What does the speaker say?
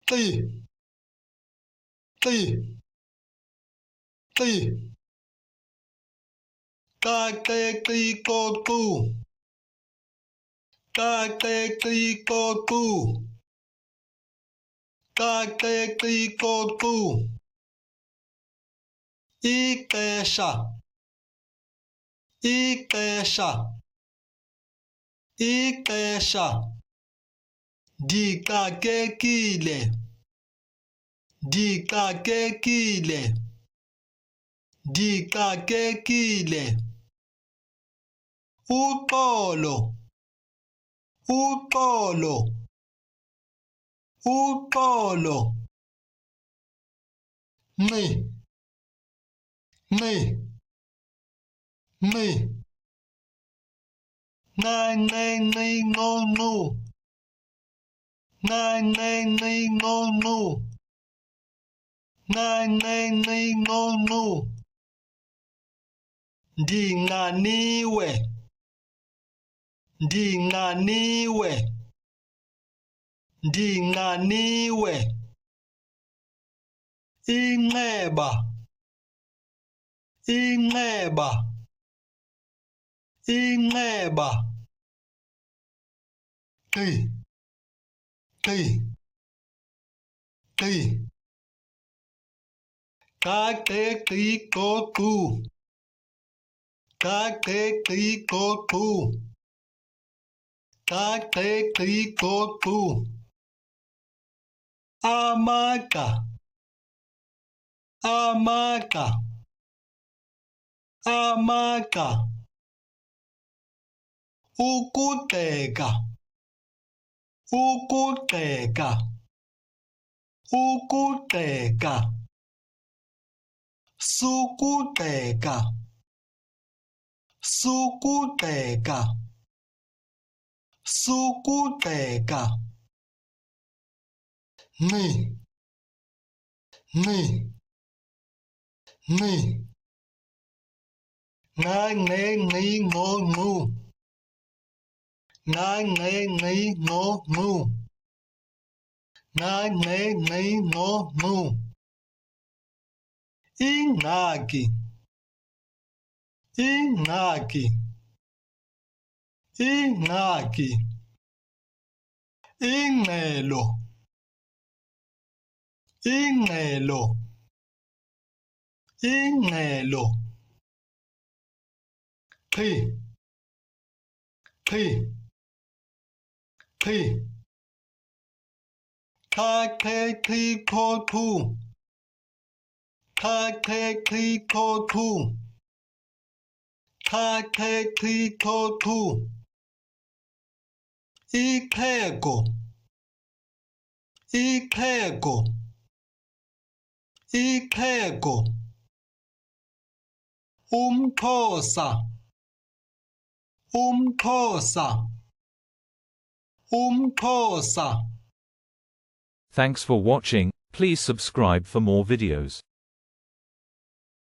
qi qi qi qaqiqiqoqu qaqiqiqoqu qaqiqiqoqu ixesha ixesha ixesha ndixakekile ndixakekile ndixakekile uxolo uxolo uxolo nqi nqi nqi nqanqenqinqonqu nqanqenqinqonqu nqanqenqinqonqu ndinqaniwe ndinqaniwe ndinqaniwe inxeba inxeba inxeba qi qi qi qaqiqiqoqu qaqiqiqoqu qaqiqiqoqu amagqa amagqa amagqa ukugxeka ukugxeka ukugxeka sukugxeka sukugxeka sukugxeka nqi nqi nqi nqanqenqinqonqu nqanqenqinqonqu nqanqenqinqonqu ingxaki ingxaki ingxaki ingxelo ingxelo ingxelo qhi qhi qhi qaqiqiqoqu qaqiqiqoqu qaqiqiqoqu ixhego ixhego ixhego umxhosa umxhosa umxhosa. Thanks for watching. Please subscribe for more videos.